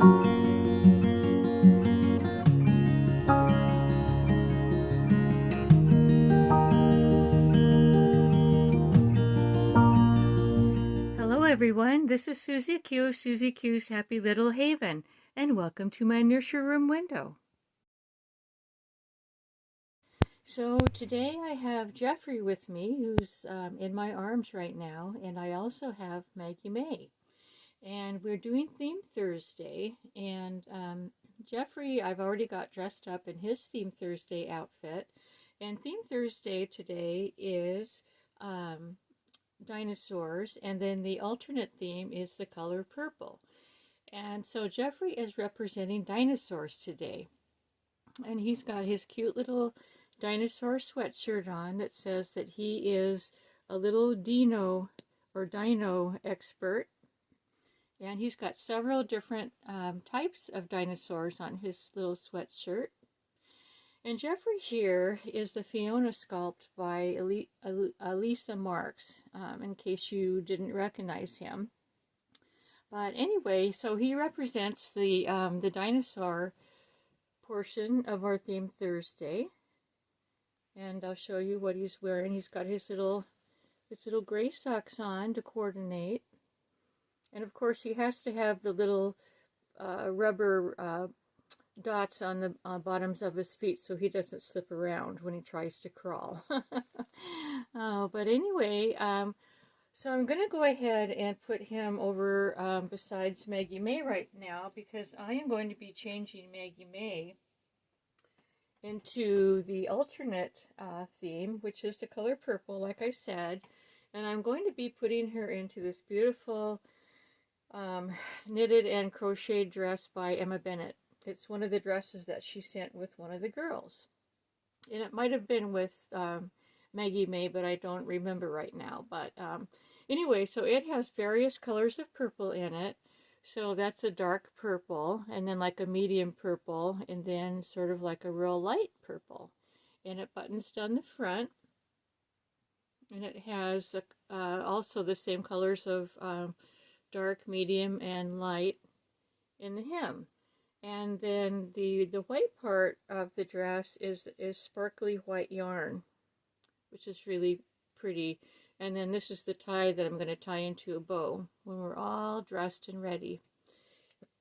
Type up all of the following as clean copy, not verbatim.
Hello everyone, this is Susie Q of Susie Q's Happy Little Haven, and welcome to my nursery room window. So today I have Jeffrey with me, who's in my arms right now, and I also have Maggie Mae. And we're doing Theme Thursday, and Jeffrey, I've already got dressed up in his Theme Thursday outfit, and Theme Thursday today is dinosaurs, and then the alternate theme is the color purple. And so Jeffrey is representing dinosaurs today, and he's got his cute little dinosaur sweatshirt on that says that he is a little dino expert, and he's got several different types of dinosaurs on his little sweatshirt. And Jeffrey here is the Fiona sculpt by Elisa Marx, in case you didn't recognize him. But anyway, so he represents the dinosaur portion of our Theme Thursday. And I'll show you what he's wearing. He's got his little gray socks on to coordinate. And of course he has to have the little rubber dots on the bottoms of his feet so he doesn't slip around when he tries to crawl. But anyway, so I'm going to go ahead and put him over besides Maggie Mae right now, because I am going to be changing Maggie Mae into the alternate theme, which is the color purple, like I said. And I'm going to be putting her into this beautiful knitted and crocheted dress by Emma Bennett. It's one of the dresses that she sent with one of the girls. And it might have been with Maggie Mae, but I don't remember right now. But anyway, so it has various colors of purple in it. So that's a dark purple, and then like a medium purple, and then sort of like a real light purple. And it buttons down the front. And it has also the same colors of dark, medium, and light in the hem. And then the white part of the dress is sparkly white yarn, which is really pretty. And then this is the tie that I'm going to tie into a bow when we're all dressed and ready.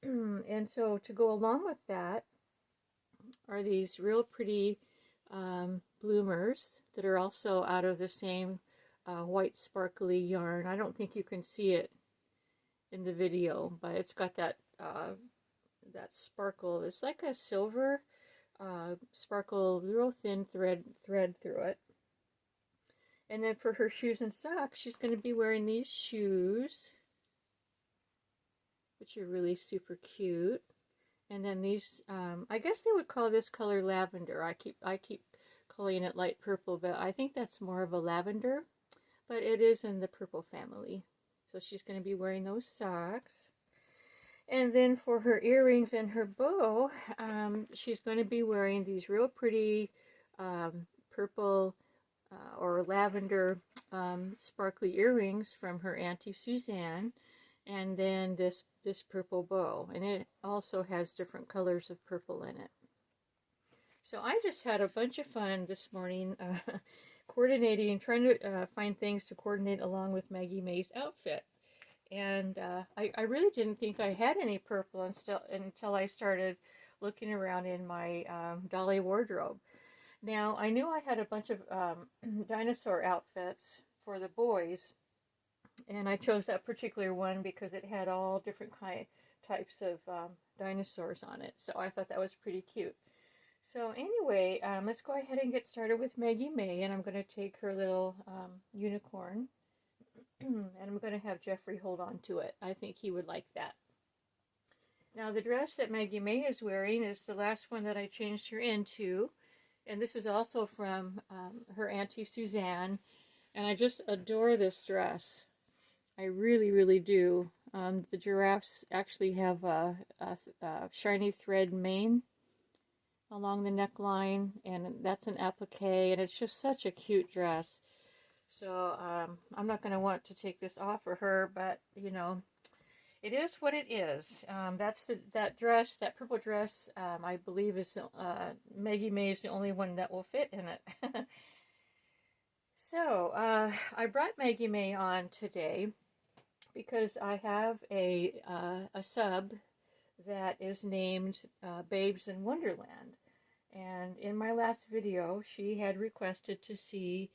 And so to go along with that are these real pretty bloomers that are also out of the same white sparkly yarn. I don't think you can see it in the video, but it's got that that sparkle. It's like a silver sparkle, real thin thread through it. And then for her shoes and socks, she's going to be wearing these shoes, which are really super cute. And then these, I guess they would call this color lavender. I keep calling it light purple, but I think that's more of a lavender. But it is in the purple family. So she's going to be wearing those socks. And then for her earrings and her bow, she's going to be wearing these real pretty purple or lavender sparkly earrings from her Auntie Suzanne, and then this purple bow, and it also has different colors of purple in it. So I just had a bunch of fun this morning coordinating, trying to find things to coordinate along with Maggie Mae's outfit. And I really didn't think I had any purple until I started looking around in my dolly wardrobe. Now, I knew I had a bunch of dinosaur outfits for the boys, and I chose that particular one because it had all different types of dinosaurs on it. So I thought that was pretty cute. So anyway, let's go ahead and get started with Maggie Mae, and I'm going to take her little unicorn, and I'm going to have Jeffrey hold on to it. I think he would like that. Now, the dress that Maggie Mae is wearing is the last one that I changed her into, and this is also from her Auntie Suzanne, and I just adore this dress. I really, really do. The giraffes actually have a shiny thread mane along the neckline, and that's an applique, and it's just such a cute dress. So I'm not going to want to take this off for her, but you know, it is what it is. That dress, that purple dress, I believe is Maggie Mae is the only one that will fit in it. So I brought Maggie Mae on today because I have a sub that is named Babes in Wonderland. And in my last video, she had requested to see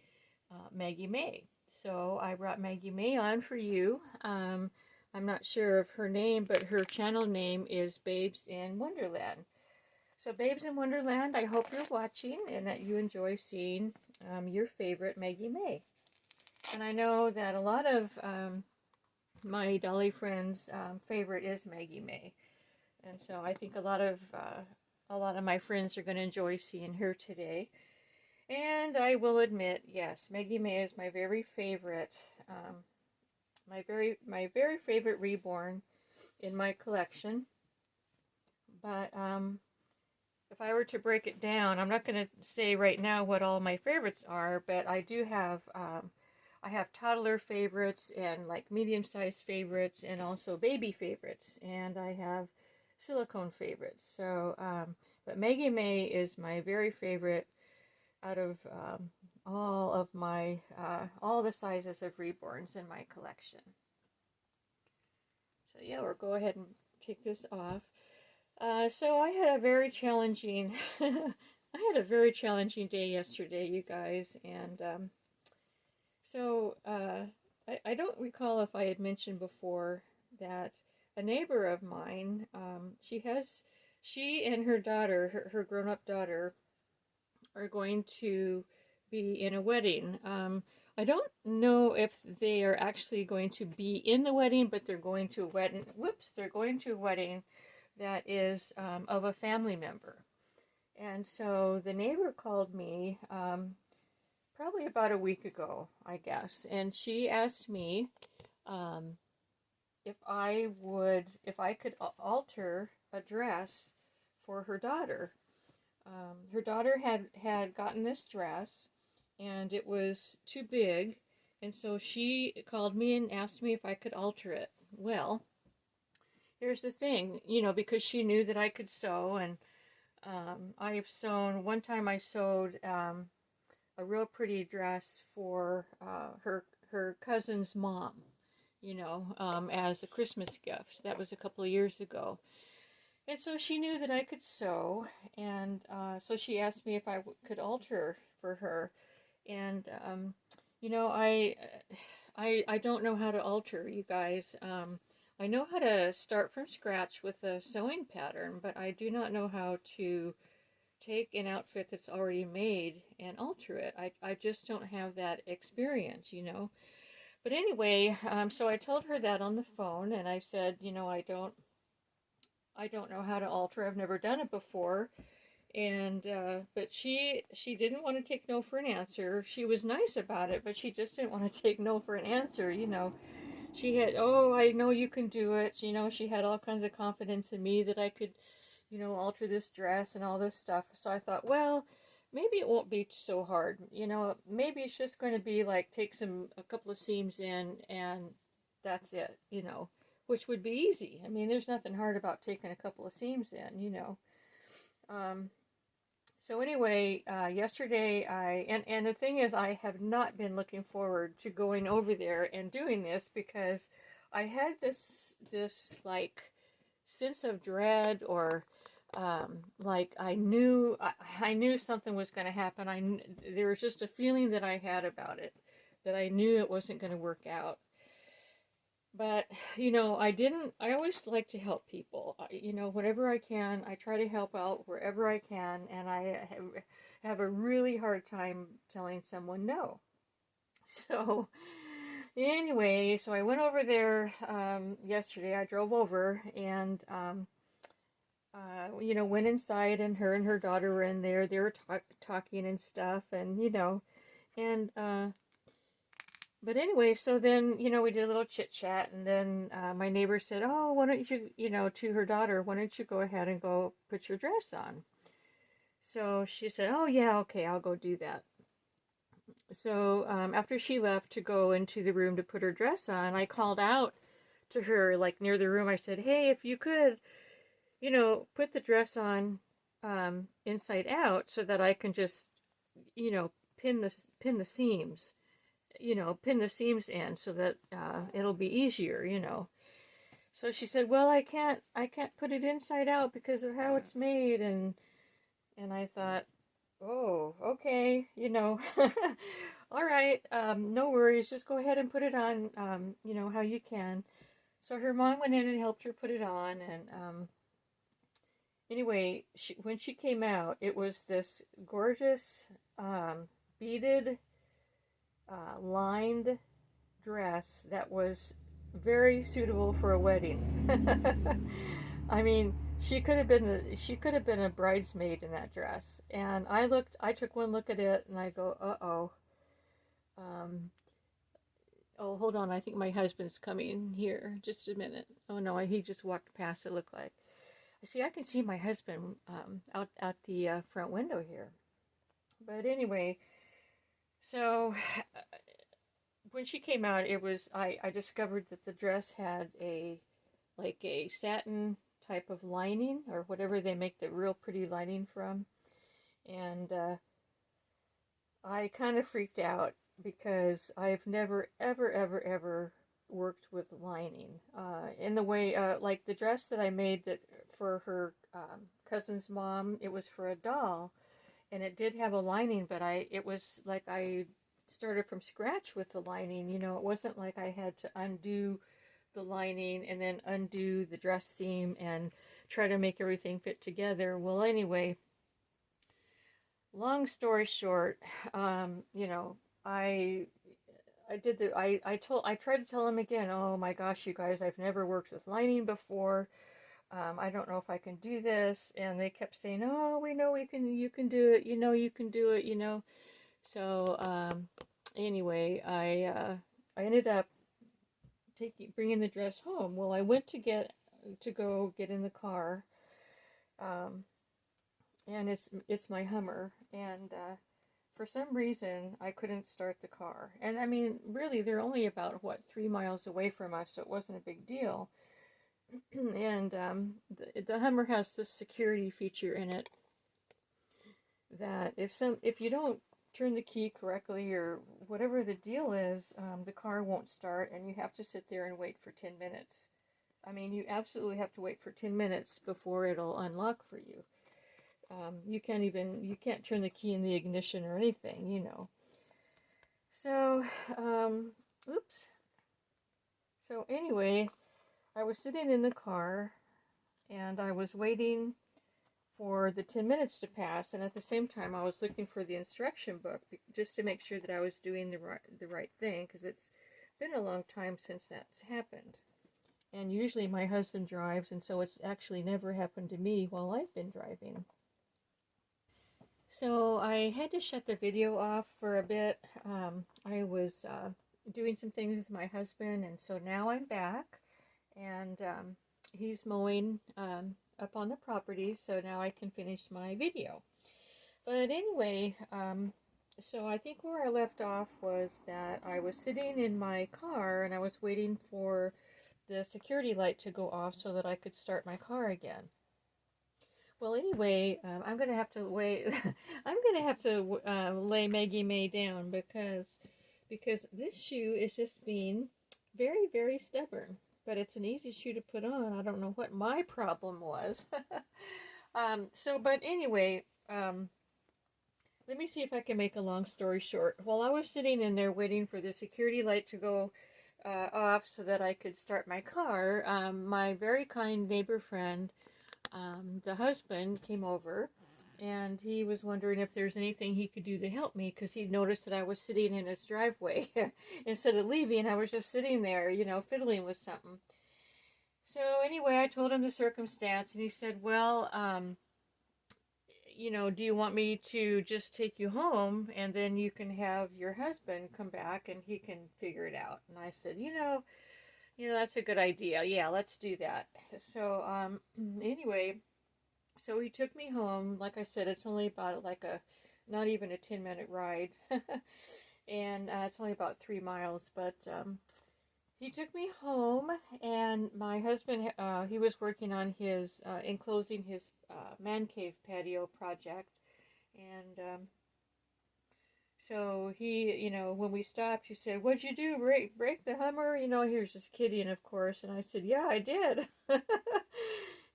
Maggie Mae. So I brought Maggie Mae on for you. I'm not sure of her name, but her channel name is Babes in Wonderland. So Babes in Wonderland, I hope you're watching and that you enjoy seeing your favorite Maggie Mae. And I know that a lot of my dolly friends' favorite is Maggie Mae. And so I think a lot of my friends are going to enjoy seeing her today. And I will admit, yes, Maggie Mae is my very favorite, my very favorite reborn in my collection. But if I were to break it down, I'm not going to say right now what all my favorites are, but I do have I have toddler favorites and like medium-sized favorites and also baby favorites, and I have silicone favorites. So, but Maggie Mae is my very favorite out of all of my all the sizes of reborns in my collection. So yeah, we'll go ahead and take this off. So I had a very challenging I had a very challenging day yesterday, you guys, and so I don't recall if I had mentioned before that a neighbor of mine, she and her daughter, her grown-up daughter, are going to be in a wedding. I don't know if they are actually going to be in the wedding, but they're going to a wedding. They're going to a wedding that is of a family member. And so the neighbor called me probably about a week ago, I guess, and she asked me if I could alter a dress for her daughter. Her daughter had gotten this dress, and it was too big, and so she called me and asked me if I could alter it. Well, here's the thing, because she knew that I could sew, and I've sewn, one time I sewed a real pretty dress for her cousin's mom, as a Christmas gift. That was a couple of years ago. And so she knew that I could sew, and so she asked me if I could alter for her. And, I don't know how to alter, you guys. I know how to start from scratch with a sewing pattern, but I do not know how to take an outfit that's already made and alter it. I just don't have that experience, But anyway, so I told her that on the phone, and I said, I don't know how to alter. I've never done it before. And but she didn't want to take no for an answer. She was nice about it, but she just didn't want to take no for an answer, She had, oh, I know you can do it. She had all kinds of confidence in me that I could, alter this dress and all this stuff. So I thought, well, maybe it won't be so hard. Maybe it's just going to be like take a couple of seams in and that's it, which would be easy. I mean, there's nothing hard about taking a couple of seams in, So anyway, yesterday and the thing is, I have not been looking forward to going over there and doing this because I had this like sense of dread, or like I knew something was going to happen. There was just a feeling that I had about it, that I knew it wasn't going to work out. But, I always like to help people. Whenever I can, I try to help out wherever I can, and I have a really hard time telling someone no. So, anyway, so I went over there yesterday. I drove over and, went inside, and her daughter were in there. They were talking and stuff, and, but anyway, so then, we did a little chit-chat, and then my neighbor said, oh, why don't you, to her daughter, why don't you go ahead and go put your dress on? So she said, oh, yeah, okay, I'll go do that. So after she left to go into the room to put her dress on, I called out to her, like near the room. I said, hey, if you could, you know, put the dress on inside out so that I can just, you know, pin the seams, you know, pin the seams in so that it'll be easier, you know. So she said, well, I can't put it inside out because of how it's made. And I thought, oh, okay, you know, all right, no worries, just go ahead and put it on, you know, how you can. So her mom went in and helped her put it on, and anyway, when she came out, it was this gorgeous beaded, lined dress that was very suitable for a wedding. I mean, she could have been a bridesmaid in that dress. And I took one look at it and I go, uh-oh. Oh, hold on, I think my husband's coming here. Just a minute. Oh no, he just walked past, it looked like. See, I can see my husband out the front window here. But anyway, so when she came out, I discovered that the dress had like a satin type of lining, or whatever they make the real pretty lining from. And I kind of freaked out because I've never, ever worked with lining. In the way, like the dress that I made that for her cousin's mom, it was for a doll, and it did have a lining, but it was like I started from scratch with the lining. You know, it wasn't like I had to undo the lining and then undo the dress seam and try to make everything fit together. Well, anyway, long story short, you know, I tried to tell him again, oh my gosh, you guys, I've never worked with lining before. I don't know if I can do this. And they kept saying, oh, we know you can do it. You know, you can do it, you know. So, anyway, I ended up bringing the dress home. Well, I went to go get in the car. And it's my Hummer. And, for some reason, I couldn't start the car. And I mean, really, they're only about, 3 miles away from us, so it wasn't a big deal. And the Hummer has this security feature in it that if you don't turn the key correctly or whatever the deal is, the car won't start, and you have to sit there and wait for 10 minutes. I mean, you absolutely have to wait for 10 minutes before it'll unlock for you. You can't turn the key in the ignition or anything, you know. So, oops. So anyway, I was sitting in the car and I was waiting for the 10 minutes to pass, and at the same time I was looking for the instruction book just to make sure that I was doing the right thing, because it's been a long time since that's happened. And usually my husband drives, and so it's actually never happened to me while I've been driving. So I had to shut the video off for a bit. I was doing some things with my husband, and so now I'm back, and he's mowing up on the property, so now I can finish my video. But anyway, so I think where I left off was that I was sitting in my car and I was waiting for the security light to go off so that I could start my car again. Well, anyway, I'm gonna have to wait. I'm gonna have to lay Maggie Mae down because this shoe is just being very, very stubborn. But it's an easy shoe to put on. I don't know what my problem was. But anyway, let me see if I can make a long story short. While I was sitting in there waiting for the security light to go off so that I could start my car, my very kind neighbor friend, the husband, came over, and he was wondering if there's anything he could do to help me, because he noticed that I was sitting in his driveway. Instead of leaving, I was just sitting there, you know, fiddling with something. So anyway, I told him the circumstance, and he said, well, you know, do you want me to just take you home, and then you can have your husband come back, and he can figure it out? And I said, you know, that's a good idea. Yeah, let's do that. So, anyway, so he took me home. Like I said, it's only about not even a 10-minute ride. And it's only about 3 miles. But He took me home, and my husband, he was working on his, enclosing his man cave patio project. And so he, when we stopped, he said, "What'd you do? Break the Hummer?" He was just kidding, of course. And I said, "Yeah, I did."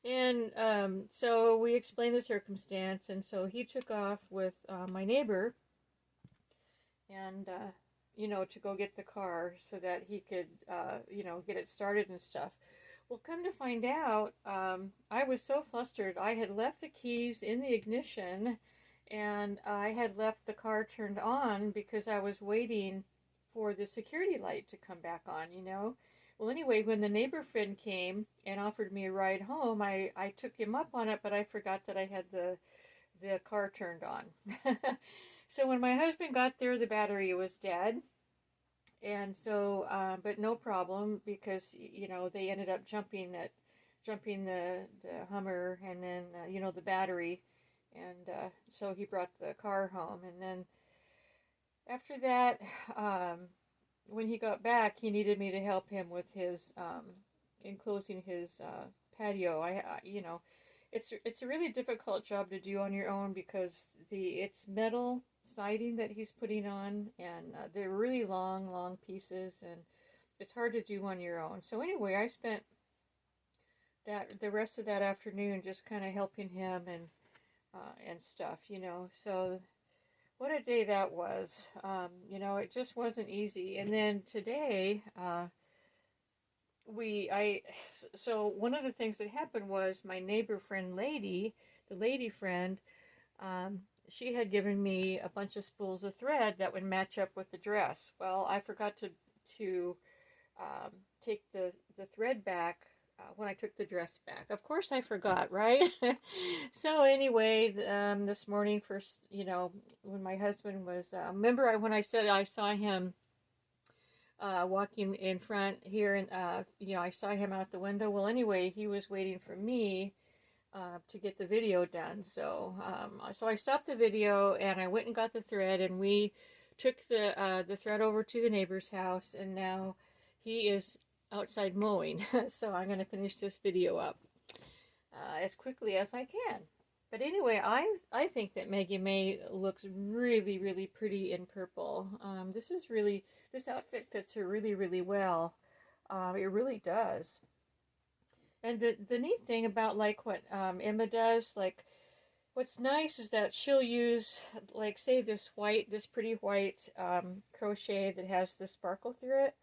And so we explained the circumstance. And so he took off with my neighbor and, to go get the car so that he could, get it started and stuff. Well, come to find out, I was so flustered. I had left the keys in the ignition, and I had left the car turned on because I was waiting for the security light to come back on. Well, anyway, when the neighbor friend came and offered me a ride home, I took him up on it, but I forgot that I had the car turned on. So when my husband got there, the battery was dead. And so, but no problem because, they ended up jumping the Hummer and then, the battery. And so he brought the car home. And then after that, when he got back, he needed me to help him with his enclosing his patio. It's a really difficult job to do on your own because it's metal siding that he's putting on, and they're really long pieces, and it's hard to do on your own. So anyway, I spent the rest of that afternoon just kind of helping him and stuff. So what a day that was. It just wasn't easy. And then today, so one of the things that happened was my neighbor friend the lady friend, she had given me a bunch of spools of thread that would match up with the dress. Well, I forgot to take the thread back when I took the dress back. Of course I forgot, right? So anyway, this morning first, when my husband was, remember when I said I saw him walking in front here, and I saw him out the window. Well, anyway, he was waiting for me to get the video done. So I stopped the video and I went and got the thread, and we took the thread over to the neighbor's house, and now he is outside mowing. So I'm going to finish this video up as quickly as I can. But anyway, I think that Maggie Mae looks really, really pretty in purple. This outfit fits her really, really well. It really does. And the neat thing about like what Emma does, like what's nice is that she'll use, like, say this pretty white crochet that has the sparkle through it.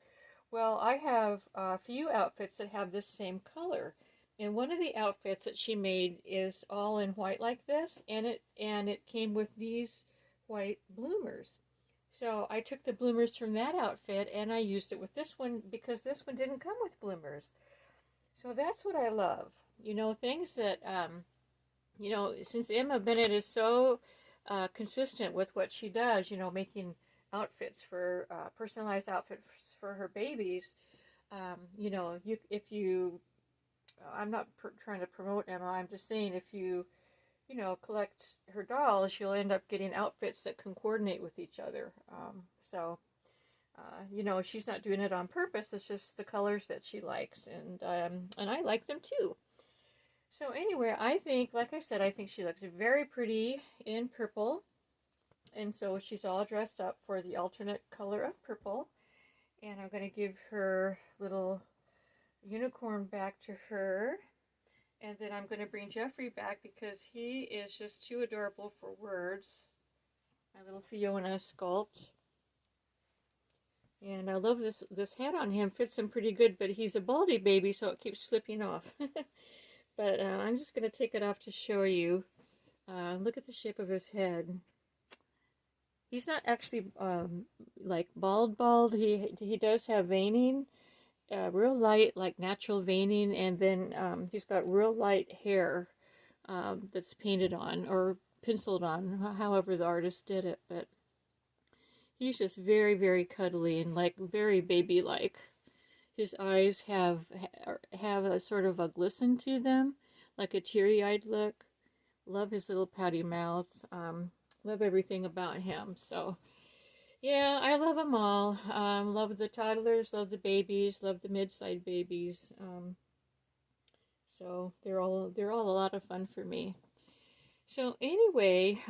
Well, I have a few outfits that have this same color. And one of the outfits that she made is all in white like this, and it came with these white bloomers. So I took the bloomers from that outfit and I used it with this one because this one didn't come with bloomers. So that's what I love. Things that, since Emma Bennett is so consistent with what she does, making outfits for, personalized outfits for her babies, I'm not trying to promote Emma, I'm just saying if you collect her dolls, you'll end up getting outfits that can coordinate with each other. She's not doing it on purpose. It's just the colors that she likes, and I like them too. So anyway, I think, like I said, I think she looks very pretty in purple, and so she's all dressed up for the alternate color of purple. And I'm going to give her little unicorn back to her, and then I'm going to bring Jeffrey back because he is just too adorable for words. My little Fiona sculpt. And I love this hat on him. Fits him pretty good, but he's a baldy baby, so it keeps slipping off. But I'm just going to take it off to show you. Look at the shape of his head. He's not actually like bald. He does have veining, real light, like natural veining, and then he's got real light hair that's painted on or penciled on, however the artist did it. But he's just very, very cuddly and like very baby-like. His eyes have a sort of a glisten to them, like a teary-eyed look. Love his little pouty mouth. Love everything about him. So Yeah, I love them all. Love the toddlers, love the babies, love the mid-sized babies. So they're all a lot of fun for me. So anyway,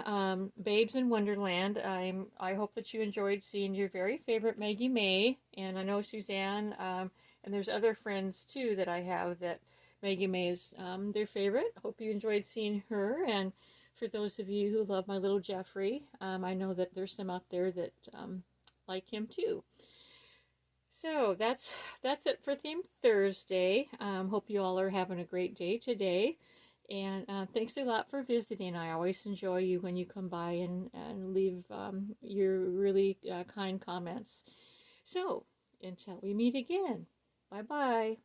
Babes in Wonderland. I hope that you enjoyed seeing your very favorite Maggie Mae, and I know Suzanne. And there's other friends too that I have that Maggie Mae is their favorite. Hope you enjoyed seeing her. And for those of you who love my little Jeffrey, I know that there's some out there that like him too. So that's it for Theme Thursday. Hope you all are having a great day today. And thanks a lot for visiting. I always enjoy you when you come by and leave your really kind comments. So until we meet again, bye bye.